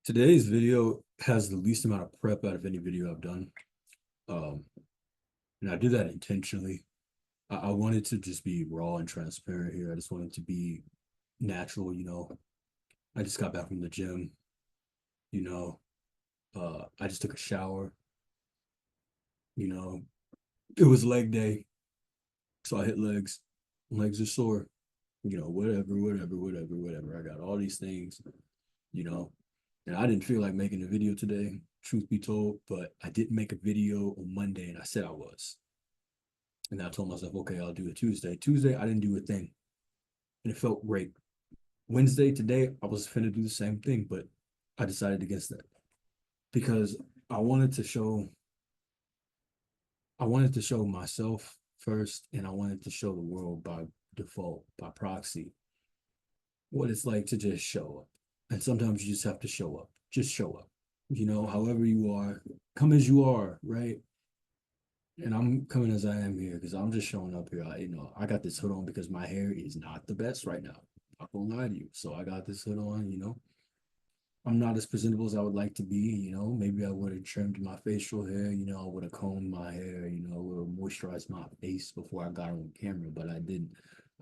Today's video has the least amount of prep out of any video I've done. Um, and I did that intentionally. I wanted to just be raw and transparent here. I just wanted to be natural. I just got back from the gym, you know. I just took a shower, you know. It was leg day, so I hit legs. Legs are sore, whatever. I got all these things, you know. And I didn't feel like making a video today, truth be told, but I didn't make a video on Monday and I said I was. And I told myself, okay, I'll do it Tuesday. Tuesday, I didn't do a thing. And it felt great. Wednesday, today, I was finna do the same thing, but I decided against that because I wanted to show I wanted to show myself first, and I wanted to show the world by default, by proxy, what it's like to just show up. And sometimes you just have to show up. Just show up. However you are, come as you are, right? And I'm coming as I am here because I'm just showing up here. I got this hood on because my hair is not the best right now. I'm not gonna lie to you. So I got this hood on. I'm not as presentable as I would like to be. Maybe I would have trimmed my facial hair, I would have combed my hair, I would have moisturized my face before I got on camera, but I didn't.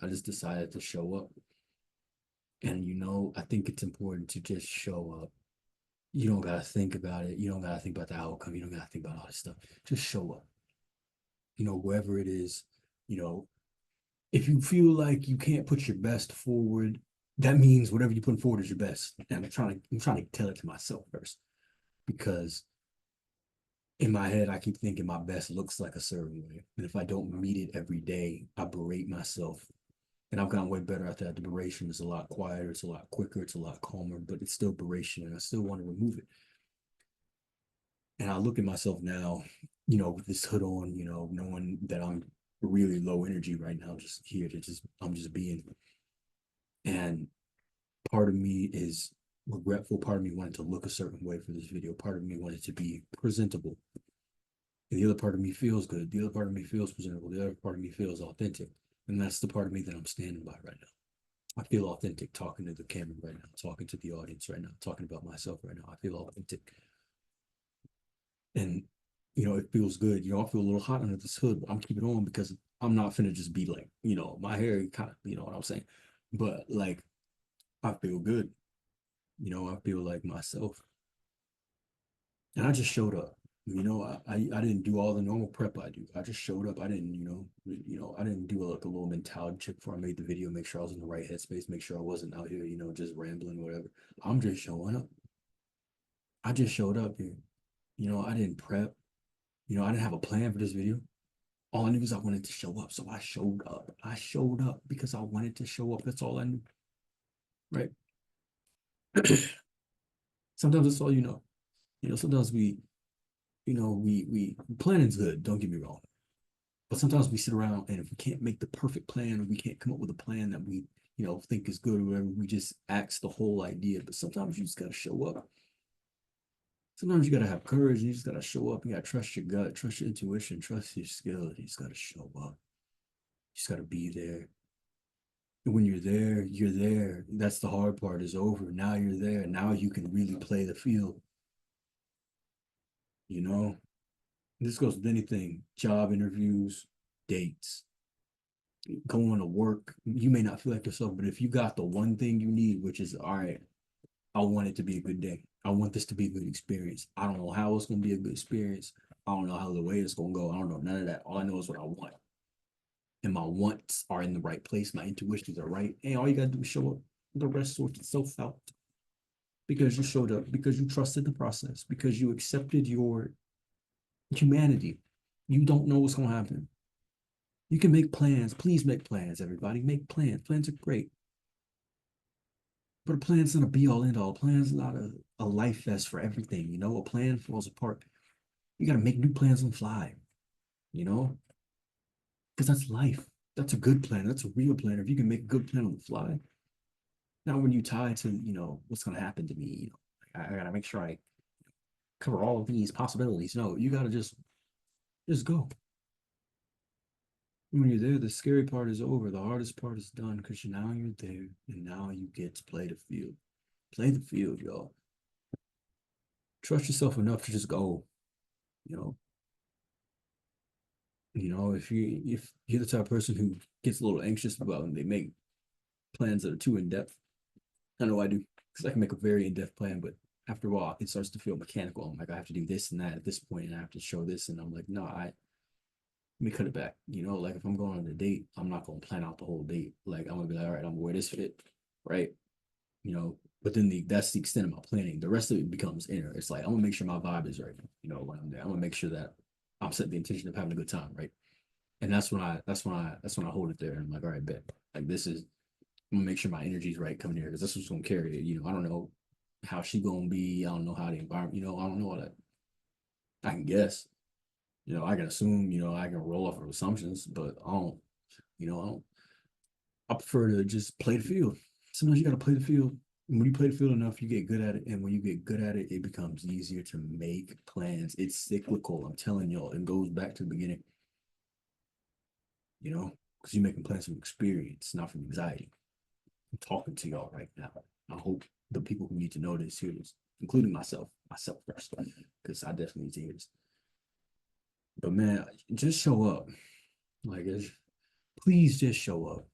I just decided to show up. And I think it's important to just show up. You don't gotta think about it. You don't gotta think about the outcome. You don't gotta think about all this stuff. Just show up. Wherever it is, you know, if you feel like you can't put your best forward, that means whatever you put forward is your best. And I'm trying to tell it to myself first because in my head I keep thinking my best looks like a certain way. And if I don't meet it every day, I berate myself. And I've gotten way better at that. The beration is a lot quieter, it's a lot quicker, it's a lot calmer, but it's still beration and I still want to remove it. And I look at myself now, with this hood on, knowing that I'm really low energy right now, just here to I'm just being. And part of me is regretful. Part of me wanted to look a certain way for this video. Part of me wanted to be presentable. And the other part of me feels good. The other part of me feels presentable. The other part of me feels authentic. And that's the part of me that I'm standing by right now. I feel authentic talking to the camera right now, talking to the audience right now, talking about myself right now. I feel authentic. And it feels good. I feel a little hot under this hood, but I'm keeping on because I'm not finna just be like, my hair kind of, you know what I'm saying? But like, I feel good. I feel like myself. And I just showed up. I didn't do all the normal prep I do. I just showed up. I didn't, I didn't do like a little mentality check before I made the video, make sure I was in the right headspace, make sure I wasn't out here, just rambling or whatever. I'm just showing up. I just showed up here. I didn't prep. I didn't have a plan for this video. All I knew was I wanted to show up. So I showed up. I showed up because I wanted to show up. That's all I knew. Right. Sometimes that's all you know. Sometimes we planning's good, don't get me wrong. But sometimes we sit around and if we can't make the perfect plan or we can't come up with a plan that we think is good or whatever, we just axe the whole idea. But sometimes you just gotta show up. Sometimes you gotta have courage and you just gotta show up. You gotta trust your gut, trust your intuition, trust your skills. You just gotta show up. You just gotta be there. And when you're there, you're there. That's the hard part is over. Now you're there. Now you can really play the field. You know, this goes with anything, job interviews, dates, going to work. You may not feel like yourself, but if you got the one thing you need, which is, all right, I want it to be a good day. I want this to be a good experience. I don't know how it's going to be a good experience. I don't know how the way it's going to go. I don't know none of that. All I know is what I want. And my wants are in the right place. My intuitions are right. And all you got to do is show up. The rest sorts itself out because you showed up, because you trusted the process, because you accepted your humanity. You don't know what's going to happen. You can make plans. Please make plans, everybody. Make plans. Plans are great. But a plan's not a be all end all. A plan's not a life vest for everything. A plan falls apart. You got to make new plans on the fly, you know, because that's life. That's a good plan. That's a real plan. If you can make a good plan on the fly, now when you tie to, what's going to happen to me, I got to make sure I cover all of these possibilities. No, you got to just go. When you're there, the scary part is over. The hardest part is done because now you're there and now you get to play the field. Play the field, y'all. trust yourself enough to just go, you know. If you're the type of person who gets a little anxious about when they make plans that are too in depth, I know I do, because I can make a very in depth plan, but after a while, it starts to feel mechanical. I'm like, I have to do this and that at this point, and I have to show this, and I'm like, no, let me cut it back. Like if I'm going on a date, I'm not gonna plan out the whole date. Like I'm gonna be like, all right, I'm gonna wear this fit, right? But then that's the extent of my planning. The rest of it becomes inner. It's like I'm gonna make sure my vibe is right. When I'm there, I'm gonna make sure that I'm setting the intention of having a good time, right? And that's when I hold it there. And I'm like, all right, bet. Like this is I'm gonna make sure my energy is right coming here because that's what's gonna carry it. I don't know how she gonna be. I don't know how the environment. I don't know all that. I can guess. I can assume. I can roll off of assumptions, but I don't. I don't. I prefer to just play the field. Sometimes you got to play the field. And when you play the field enough, you get good at it. And when you get good at it, it becomes easier to make plans. It's cyclical. I'm telling y'all, it goes back to the beginning, because you're making plans from experience, not from anxiety. I'm talking to y'all right now. I hope the people who need to know this hear this, including myself first, because I definitely need to hear this. But man, just show up. Like, please just show up.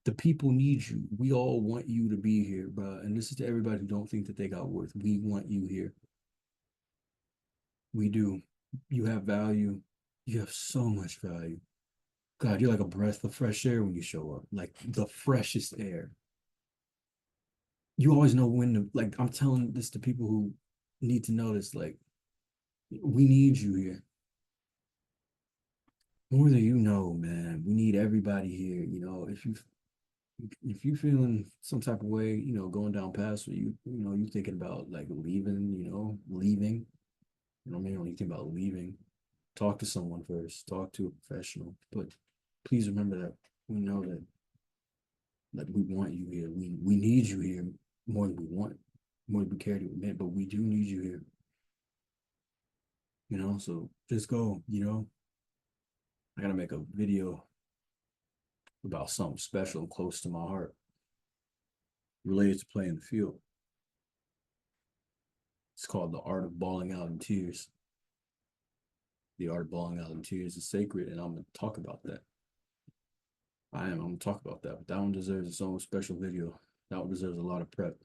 The people need you. We all want you to be here, bro. And this is to everybody who don't think that they got worth. We want you here. We do. You have value. You have so much value. God, you're like a breath of fresh air when you show up, like the freshest air. You always know when to, like, I'm telling this to people who need to know this, like, we need you here. More than you know, man. We need everybody here. If you feeling some type of way, going down past where you thinking about like leaving, leaving, what I mean? When you think about leaving, talk to someone first, talk to a professional. But please remember that we know that we want you here. We need you here more than we want, more than we care to admit, but we do need you here. So just go, I gotta make a video about something special and close to my heart related to playing the field. It's called The Art of Balling Out in Tears. The art of balling out in tears is sacred, and I'm gonna talk about that. I'm gonna talk about that. But that one deserves its own special video. That one deserves a lot of prep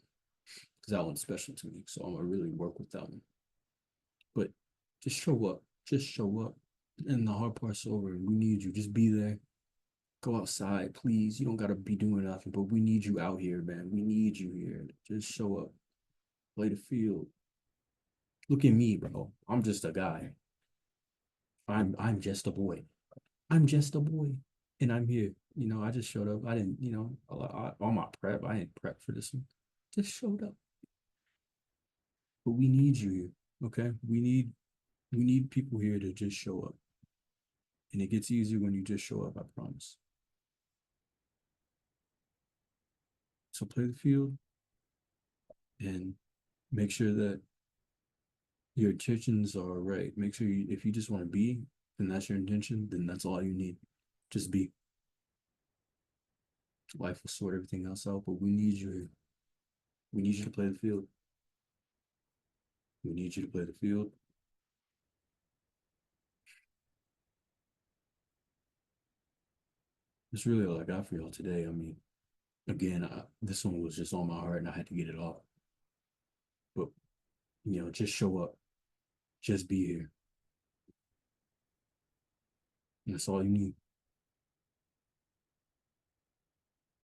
because that one's special to me. So I'm gonna really work with that one. But just show up. Just show up. And the hard part's over. We need you. Just be there. Go outside, please. You don't gotta be doing nothing, but we need you out here, man. We need you here. Just show up. Play the field. Look at me, bro. I'm just a guy. I'm just a boy. I'm just a boy, and I'm here. I just showed up. I didn't, all my prep. I didn't prep for this one. Just showed up. But we need you here. Okay, we need people here to just show up, and it gets easier when you just show up. I promise. So play the field and make sure that your intentions are right. Make sure if you just want to be, and that's your intention, then that's all you need. Just be. Life will sort everything else out, but we need you here. We need you to play the field. We need you to play the field. That's really all I got for y'all today. I mean, again, this one was just on my heart and I had to get it off. But, just show up, just be here. And that's all you need.